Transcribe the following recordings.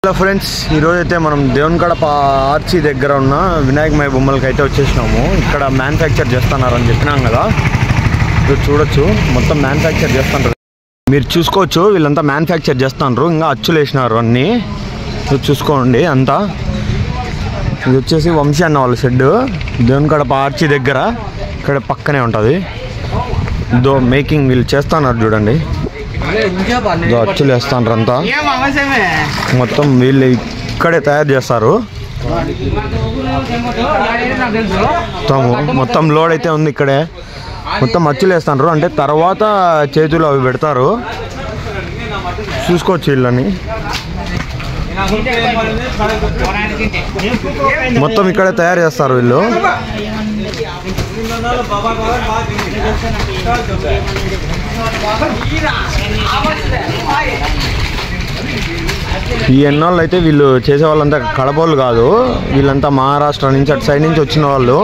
Hello friends, ఈరోజు అయితే మనం దేవునిగడప ఆర్చి దగ్గర ఉన్న వినాయకమయ బొమ్మలకి అయితే వచ్చేసినాము. ఇక్కడ మ్యానుఫ్యాక్చర్ చేస్తున్నారని చెప్పినాం కదా, ఇది చూడొచ్చు. మొత్తం మ్యానుఫ్యాక్చర్ చేస్తున్నారు, మీరు చూసుకోవచ్చు. వీళ్ళంతా మ్యానుఫ్యాక్చర్ చేస్తున్నారు, ఇంకా అచ్చులు వేసినారు అన్నీ. ఇది చూసుకోండి అంతా. ఇది వచ్చేసి వంశీ అన్న వాళ్ళ షెడ్, దేవునిగడప ఆర్చి దగ్గర, ఇక్కడ పక్కనే ఉంటుంది. మేకింగ్ వీళ్ళు చేస్తున్నారు చూడండి. అచ్చులు వేస్తున్నారు అంతా. మొత్తం వీళ్ళు ఇక్కడే తయారు చేస్తారు. మొత్తం లోడ్ అయితే ఉంది ఇక్కడే. మొత్తం అచ్చులు వేస్తున్నారు, అంటే తర్వాత చేతులు అవి పెడతారు. చూసుకోవచ్చు వీళ్ళని. మొత్తం ఇక్కడే తయారు చేస్తారు వీళ్ళు. ఈ ఎన్నోళ్ళు అయితే వీళ్ళు చేసే వాళ్ళంతా కడపోళ్ళు కాదు, వీళ్ళంతా మహారాష్ట్ర నుంచి అటు సైడ్ నుంచి వచ్చిన వాళ్ళు.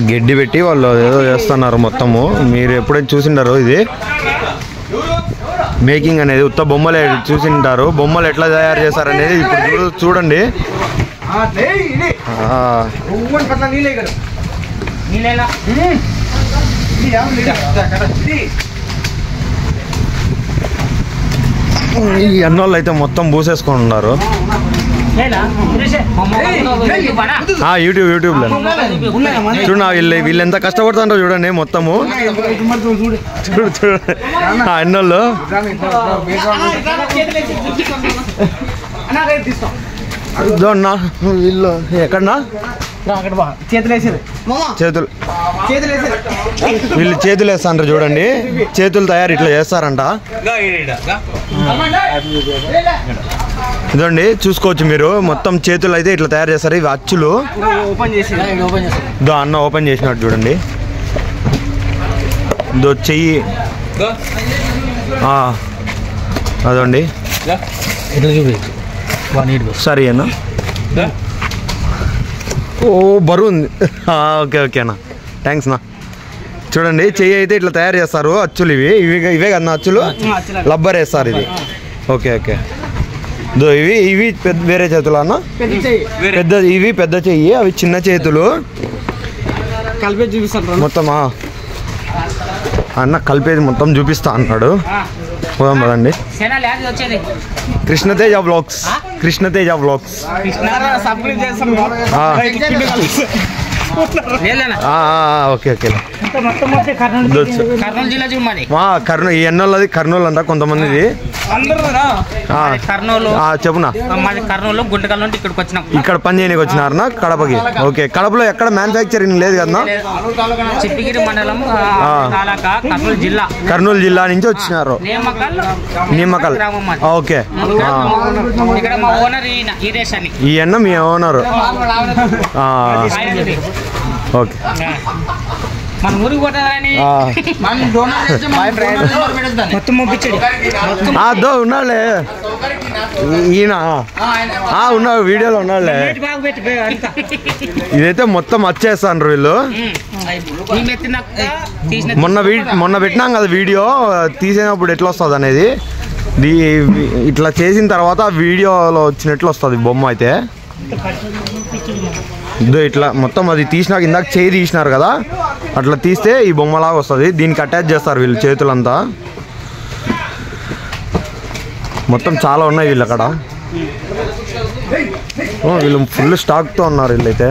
గడ్డి పెట్టి వాళ్ళు ఏదో చేస్తున్నారు మొత్తము. మీరు ఎప్పుడైతే చూసింటారు ఇది మేకింగ్ అనేది, ఉత్త బొమ్మలే చూసింటారు. బొమ్మలు ఎట్లా తయారు చేస్తారు అనేది ఇప్పుడు చూడండి. ఈ అన్నోళ్ళు అయితే మొత్తం పూసేసుకొని ఉన్నారు. యూట్యూబ్లో చూడ వీళ్ళు ఎంత కష్టపడుతుంటారో చూడండి. మొత్తము చూడండి అన్నోళ్ళు. వీళ్ళు ఎక్కడన్నా చేతులు వీళ్ళు చేతులు వేస్తారంట చూడండి. చేతులు తయారు ఇట్లా చేస్తారంట. ఇదండి చూసుకోవచ్చు మీరు. మొత్తం చేతులు అయితే ఇట్లా తయారు చేస్తారు. ఇవి అచ్చులు. అన్న ఓపెన్ చేసినట్టు చూడండి. చెయ్యి అదండి. సరే అన్న. ఓ బరువు ఉంది. ఓకే ఓకే అన్న, థ్యాంక్స్ అన్న. చూడండి చెయ్యి అయితే ఇట్లా తయారు చేస్తారు. అచ్చులు ఇవే కన్నా అచ్చులు. రబ్బర్ వేస్తారు ఇది. Okay okay. ఇవి వేరే చేతులు అన్న. ఇవి పెద్ద చెయ్యి, అవి చిన్న చేతులు. కలిపేది చూపిస్తాను మొత్తమా అన్న. కలిపేది మొత్తం చూపిస్తా అన్నాడు. పోదాం కదండి. Krishnateja blogs, Krishnateja blogs. Okay okay. Kurnool ఈ ఎన్నోళ్ళది కర్నూలు అంతా కొంతమందిది. చెప్పునా ఇక్కడ పని చేయడానికి వచ్చినారనా కడపకి? ఓకే. కడపలో ఎక్కడ మ్యానుఫ్యాక్చరింగ్ లేదు కదా? చిప్పగిరి మండలం కర్నూలు జిల్లా నుంచి వచ్చినారు. నిమ్మకల్. ఓకే. ఈ అన్న మీ ఓనరు. ఓకే. ఉన్నాడులే ఈయన. ఉన్నాడు వీడియోలో ఉన్నాడులే. ఇదైతే మొత్తం వచ్చేస్తాను వీళ్ళు. మొన్న పెట్టినాం కదా వీడియో, తీసినప్పుడు ఎట్లా వస్తుంది అనేది. ఇట్లా చేసిన తర్వాత వీడియోలో వచ్చినట్లు వస్తుంది బొమ్మ అయితే. ఇట్లా మొత్తం అది తీసినాక, ఇందాక చేయి తీసినారు కదా, అట్లా తీస్తే ఈ బొమ్మలాగా వస్తుంది. దీనికి అటాచ్ చేస్తారు వీళ్ళు చేతులంతా. మొత్తం చాలా ఉన్నాయి వీళ్ళు అక్కడ. వీళ్ళు ఫుల్ స్టాక్తో ఉన్నారు వీళ్ళైతే.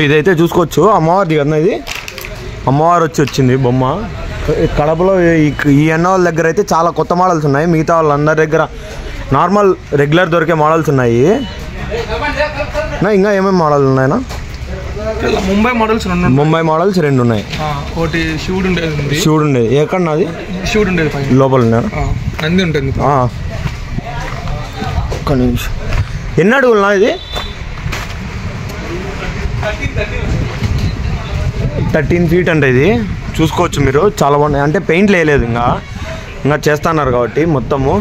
ఇదైతే చూసుకోవచ్చు అమ్మవారిది కదా ఇది. అమ్మవారు వచ్చింది బొమ్మ. కడపలో ఈ అన్న వాళ్ళ దగ్గర అయితే చాలా కొత్త మోడల్స్ ఉన్నాయి. మిగతా వాళ్ళందరి దగ్గర నార్మల్ రెగ్యులర్ దొరికే మోడల్స్ ఉన్నాయి. ఇంకా ఏమేమి మోడల్ ఉన్నాయన్నా? ముంబై మోడల్స్ రెండు ఉన్నాయి. ఒకటి శివుడు ఉండేది. శివుడు ఉండేది ఎక్కడ? అది శివుడు ఉండేది లోపల ఉన్నాడు. నంది ఉంటుంది. ఒక్క నిమిషం. ఎన్ని అడుగులున్నా ఇది? 13 feet అంటే ఇది చూసుకోవచ్చు మీరు. చాలా బాగున్నాయి. అంటే పెయింట్ వేయలేదు, ఇంకా చేస్తున్నారు కాబట్టి మొత్తము.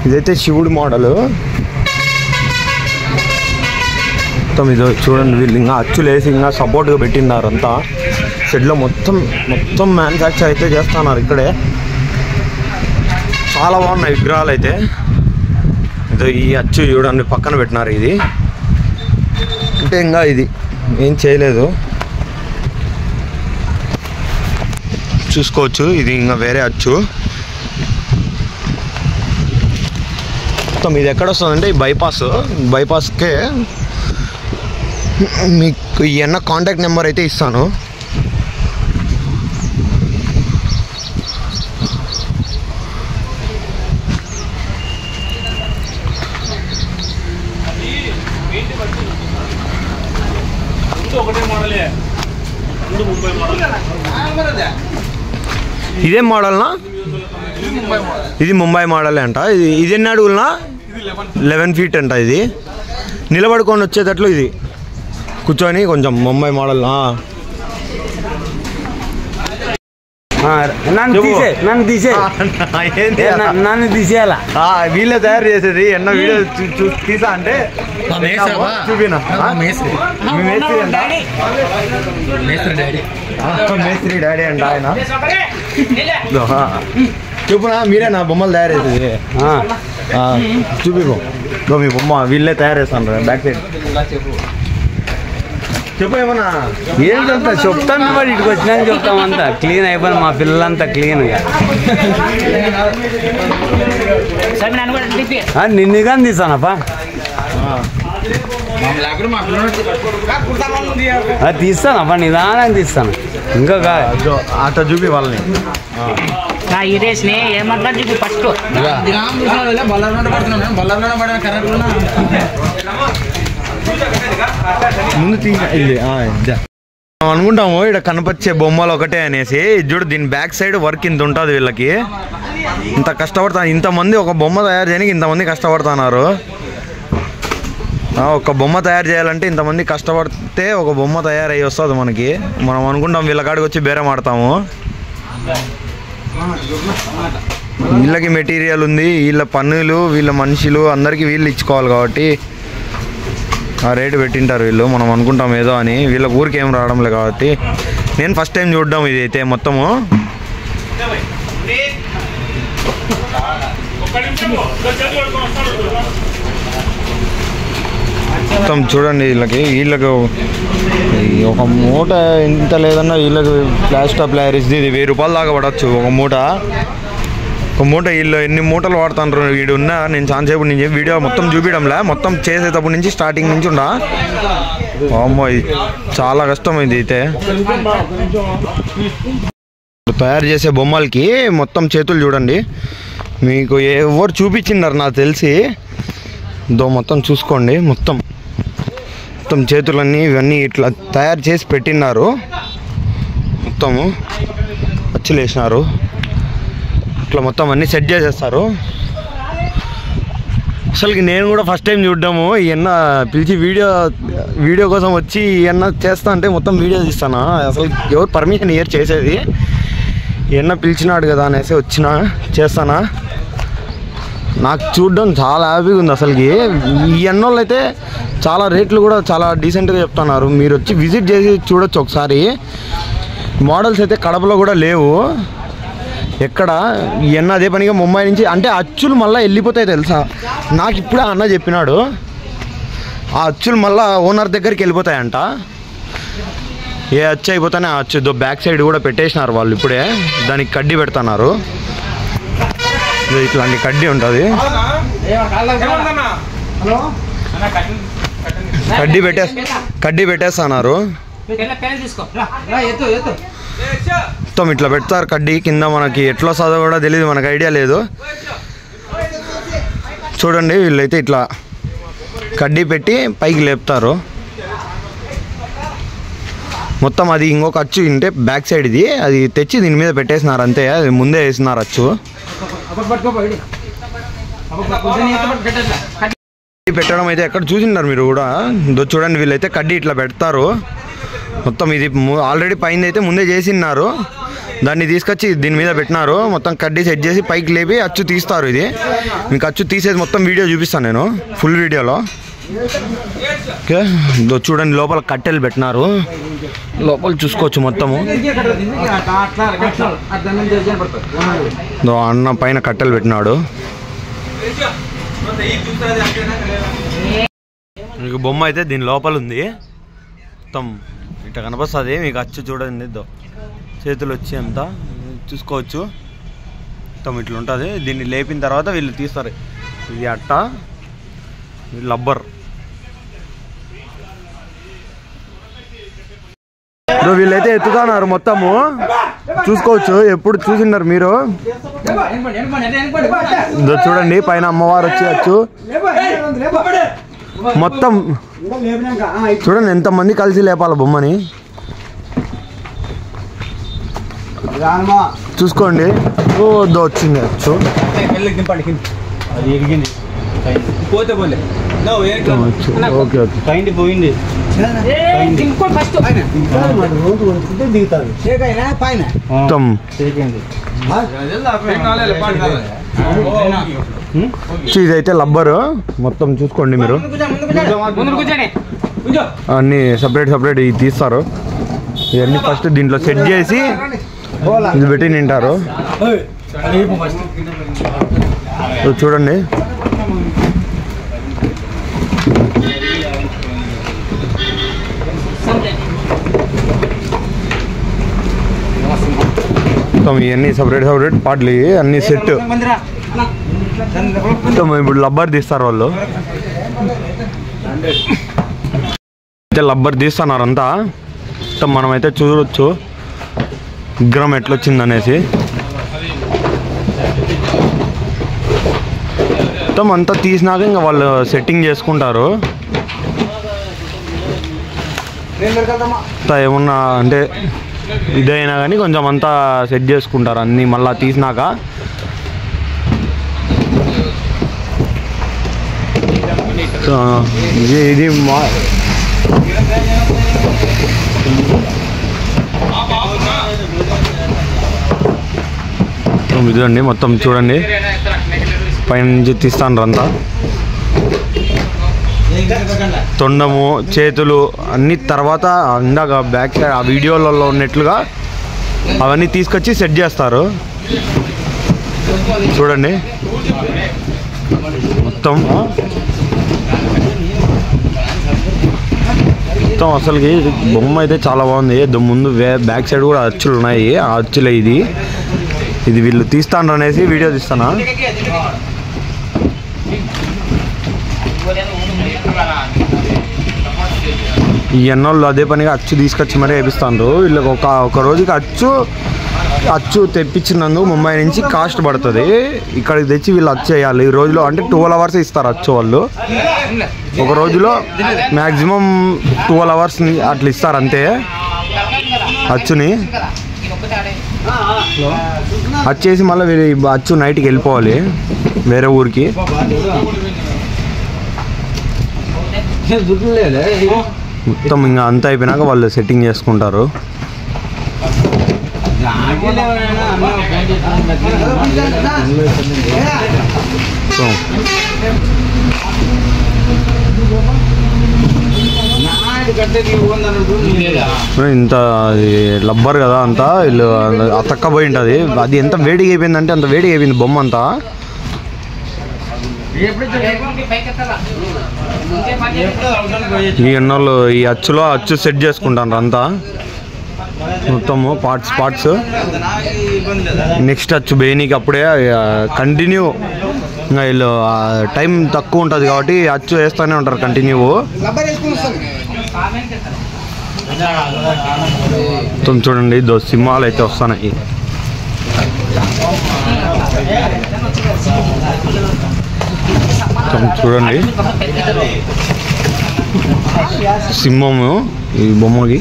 ఇదైతే శివుడి మోడలు. మొత్తం ఇది చూడండి, వీళ్ళు ఇంకా అచ్చులు వేసి ఇంకా సపోర్ట్గా పెట్టినారు అంతా. షెడ్లో మొత్తం మ్యానుఫ్యాక్చర్ అయితే చేస్తున్నారు ఇక్కడే. చాలా బాగున్నాయి విగ్రహాలు అయితే. ఇదో ఈ అచ్చు చూడండి పక్కన పెట్టినారు. ఇది అంటే ఇంకా ఇది ఏం చేయలేదు చూసుకోవచ్చు. ఇది ఇంకా వేరే అచ్చు. మొత్తం ఇది ఎక్కడ వస్తుందంటే ఈ బైపాస్కే మీకు ఈ కాంటాక్ట్ నెంబర్ అయితే ఇస్తాను. ఇదే మోడల్నా? ఇది ముంబై మోడలే అంట. ఇది ఎన్ని అడుగులనా? 11 feet అంట. ఇది నిలబడుకొని వచ్చేటట్లు ఇది కూర్చొని కొంచెం ముంబై మోడల్. నన్ను తీసేయాలా? వీళ్ళే తయారు చేసేది. ఎన్నో వీడియో తీసా అంటే చూపినా. మేస్త్రి డాడీ అంట ఆయన. చూపునా మీరేనా బొమ్మలు తయారు చేసేది? చూపిపో మీ బొమ్మ వీళ్ళే తయారు చేస్తాను. బ్యాక్ సైడ్ చెప్పు ఏమన్నా. ఏంటంతా చెప్తాను మరి, ఇటుకు వచ్చినాక చెప్తామంతా. క్లీన్ అయిపోయింది మా పిల్లలంతా క్లీన్గా. నిన్ను కానీ తీసానప్పా, తీస్తానప్పా, నిదానం తీస్తాను. ఇంకా అట్లా చూపి వాళ్ళని. ఏమంటారు చూపి ఫస్ట్ ముందు అనుకుంటాము ఇక్కడ కనపచ్చే బొమ్మలు ఒకటే అనేసి. చూడు దీని బ్యాక్ సైడ్ వర్క్ ఇంత ఉంటుంది వీళ్ళకి. ఇంత కష్టపడతా, ఇంతమంది ఒక బొమ్మ తయారు చేయడానికి ఇంతమంది కష్టపడుతున్నారు. ఒక బొమ్మ తయారు చేయాలంటే ఇంతమంది కష్టపడితే ఒక బొమ్మ తయారయ్యి వస్తుంది మనకి. మనం అనుకుంటాం వీళ్ళ కాడికి వచ్చి బేరం ఆడతాము. వీళ్ళకి మెటీరియల్ ఉంది, వీళ్ళ పన్నులు, వీళ్ళ మనుషులు అందరికీ వీళ్ళు ఇచ్చుకోవాలి కాబట్టి ఆ రేటు పెట్టింటారు వీళ్ళు. మనం అనుకుంటాం ఏదో అని, వీళ్ళకి ఊరికి ఏం రావడంలే కాబట్టి. నేను ఫస్ట్ టైం చూడడం ఇది అయితే మొత్తము. మొత్తం చూడండి వీళ్ళకి ఒక మూట ఇంత లేదన్నా వీళ్ళకి ప్లాస్టర్ ప్లారిస్ది ఇది 1000 రూపాయలు దాకా పడవచ్చు ఒక మూట. వీళ్ళు ఎన్ని మూటలు వాడుతుంటారు వీడు ఉన్నా. నేను చాలాసేపు నుంచి వీడియో మొత్తం చూపించడంలే, మొత్తం చేసేటప్పటి నుంచి స్టార్టింగ్ నుంచి ఉండా. అమ్మో ఇది చాలా కష్టం. ఇది అయితే తయారు చేసే బొమ్మలకి మొత్తం చేతులు చూడండి. మీకు ఎవరు చూపించినారు నాకు తెలిసి. మొత్తం చూసుకోండి. మొత్తం చేతులన్నీ ఇవన్నీ ఇట్లా తయారు చేసి పెట్టినారు. మొత్తము అచ్చులు వేసినారు. ఇట్లా మొత్తం అన్నీ సెట్ చేసేస్తారు. అసలుకి నేను కూడా ఫస్ట్ టైం చూడ్డాము. ఈయన పిలిచి వీడియో కోసం వచ్చి ఈయన చేస్తా అంటే మొత్తం వీడియో తీస్తానా. అసలు ఎవరు పర్మిషన్ ఇయర్ చేసేది. ఈయన పిలిచినాడు కదా అనేసి చేస్తానా. నాకు చూడడం చాలా హ్యాపీగా ఉంది అసలుకి. ఈ ఎన్నోళ్ళు అయితే చాలా రేట్లు కూడా చాలా డీసెంట్గా చెప్తున్నారు. మీరు వచ్చి విజిట్ చేసి చూడొచ్చు ఒకసారి. మోడల్స్ అయితే కడపలో కూడా లేవు ఎక్కడ. ఎన్న అదే పనిగా ముంబై నుంచి అంటే అచ్చులు మళ్ళీ వెళ్ళిపోతాయి తెలుసా. నాకు ఇప్పుడే అన్న చెప్పినాడు ఆ అచ్చులు మళ్ళీ ఓనర్ దగ్గరికి వెళ్ళిపోతాయంట. ఏ అచ్చు అయిపోతానే ఆ అచ్చు బ్యాక్ సైడ్ కూడా పెట్టేసినారు వాళ్ళు. ఇప్పుడే దానికి కడ్డీ పెడుతున్నారు. ఇట్లాంటి కడ్డీ ఉంటుంది. కడ్డీ పెట్టేస్తున్నారు. మొత్తం ఇట్లా పెడతారు కడ్డీ కింద. మనకి ఎట్లా చదువు కూడా తెలియదు, మనకు ఐడియా లేదు. చూడండి వీళ్ళైతే ఇట్లా కడ్డీ పెట్టి పైకి లేపుతారు. మొత్తం అది ఇంకొక అచ్చు ఉంటే బ్యాక్ సైడ్ ఇది అది తెచ్చి దీని మీద పెట్టేసినారు అంతే. అది ముందే వేసినారు అచ్చు. పెట్టడం అయితే ఎక్కడ చూసింటారు మీరు కూడా. చూడండి వీళ్ళైతే కడ్డీ ఇట్లా పెడతారు మొత్తం. ఇది ఆల్రెడీ పైన అయితే ముందే చేసిన్నారు, దాన్ని తీసుకొచ్చి దీని మీద పెట్టినారు. మొత్తం కడ్డీ సెట్ చేసి పైకి లేపి అచ్చు తీస్తారు. ఇది మీకు అచ్చు తీసేది మొత్తం వీడియో చూపిస్తాను నేను ఫుల్ వీడియోలో. ఓకే చూడండి లోపల కట్టెలు పెట్టినారు, లోపల చూసుకోవచ్చు మొత్తము. అన్న పైన కట్టెలు పెట్టినాడు. మీకు బొమ్మ అయితే దీని లోపల ఉంది మొత్తం ఇట్లా కనిపిస్తుంది. మీకు అచ్చు చూడండి చేతులు వచ్చి అంతా చూసుకోవచ్చు మొత్తం ఇట్లా ఉంటుంది. దీన్ని లేపిన తర్వాత వీళ్ళు తీస్తారు. ఇది అట్ట, లబ్బర్. వీళ్ళైతే ఎత్తుతున్నారు మొత్తము చూసుకోవచ్చు. ఎప్పుడు చూసినారు మీరు? చూడండి పైన అమ్మవారు వచ్చి మొత్తం చూడండి ఎంతమంది కలిసి లేపాల బొమ్మని చూసుకోండి. వచ్చింది వచ్చు. ఓకే ఓకే పోయింది. ఇదైతే లబ్బరు మొత్తం చూసుకోండి మీరు. అన్ని సపరేట్ సపరేట్ ఇది తీస్తారు. ఇవన్నీ ఫస్ట్ దీంట్లో సెట్ చేసి ఇది పెట్టి నింటారు. చూడండి ఇవన్నీ సపరేట్ సపరేట్ పాటలు అన్ని సెట్. ఇప్పుడు లబ్బర్ తీస్తారు వాళ్ళు. అయితే లబ్బర్ తీస్తున్నారు అంతా. మనమైతే చూడవచ్చు విగ్రహం ఎట్లొచ్చింది అనేసి. మొత్తం అంతా తీసినాక ఇంకా వాళ్ళు సెట్టింగ్ చేసుకుంటారు. ఏమన్నా అంటే ఇదైనా కానీ కొంచెం అంతా సెట్ చేసుకుంటారు అన్నీ మళ్ళీ తీసినాక. ఇది ఇదండి మొత్తం చూడండి పైనుంచి తీస్తాను అంతా. తొండము చేతులు అన్ని తర్వాత ఇందాక బ్యాక్ సైడ్ ఆ వీడియోలలో ఉన్నట్లుగా అవన్నీ తీసుకొచ్చి సెట్ చేస్తారు. చూడండి మొత్తం మొత్తం అసలుకి బొమ్మ అయితే చాలా బాగుంది. ముందు బ్యాక్ సైడ్ కూడా అచ్చులు ఉన్నాయి. ఆ అచ్చులే ఇది వీళ్ళు తీస్తాను అనేసి వీడియో తీస్తానా. ఈ ఎన్నోళ్ళు అదే పనిగా అచ్చు తీసుకొచ్చి మరీ వేపిస్తాను. వీళ్ళకి ఒక రోజుకి అచ్చు తెప్పించినందుకు ముంబై నుంచి కాస్ట్ పడుతుంది. ఇక్కడికి తెచ్చి వీళ్ళు అచ్చు వేయాలి. ఈ రోజులో అంటే 12 hours ఇస్తారు అచ్చు వాళ్ళు. ఒక రోజులో మ్యాక్సిమం 12 hours అట్లా ఇస్తారు అంతే అచ్చుని. వచ్చేసి మళ్ళీ అచ్చు నైట్కి వెళ్ళిపోవాలి వేరే ఊరికి. మొత్తం ఇంకా అంతా అయిపోయినాక వాళ్ళు సెట్టింగ్ చేసుకుంటారు. ఇంత లబ్బర్ కదా అంతా వీళ్ళు అతక్కపోయి ఉంటుంది. అది ఎంత వేడిగా అయిపోయిందంటే అంత వేడిగా అయిపోయింది బొమ్మ అంతా. ఈ ఎన్నోళ్ళు ఈ అచ్చు సెట్ చేసుకుంటారు అంతా మొత్తము పార్ట్స్. నెక్స్ట్ అచ్చు బేనీకి అప్పుడే కంటిన్యూ ఇంకా వీళ్ళు టైం తక్కువ ఉంటుంది కాబట్టి అచ్చు వేస్తూనే ఉంటారు కంటిన్యూ. మొత్తం చూడండి సింహాలు అయితే వస్తున్నాయి. చూడండి సింహము ఈ బొమ్మకి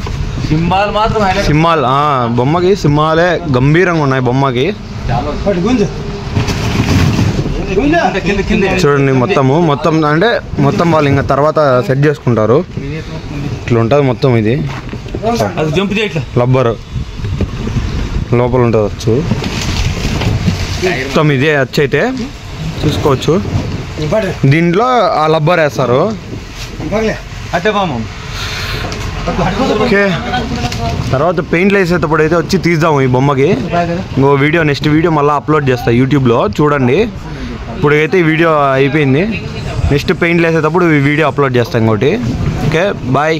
బొమ్మకి సింహాలే గంభీరంగా ఉన్నాయి బొమ్మకి. చూడండి మొత్తం అంటే మొత్తం వాళ్ళు ఇంకా తర్వాత సెట్ చేసుకుంటారు. ఇట్లా ఉంటుంది మొత్తం. ఇది రబ్బర్ లోపల ఉంటుంది వచ్చు. మొత్తం ఇదే అయితే చూసుకోవచ్చు. దీంట్లో ఆ రబ్బర్ వేస్తారు. ఓకే, తర్వాత పెయింట్లు వేసేటప్పుడు అయితే వచ్చి తీద్దాము ఈ బొమ్మకి. ఇంకో వీడియో నెక్స్ట్ వీడియో మళ్ళీ అప్లోడ్ చేస్తా యూట్యూబ్లో చూడండి. ఇప్పుడైతే ఈ వీడియో అయిపోయింది. నెక్స్ట్ పెయింట్లు వేసేటప్పుడు ఈ వీడియో అప్లోడ్ చేస్తాను ఇంకోటి. Okay, bye.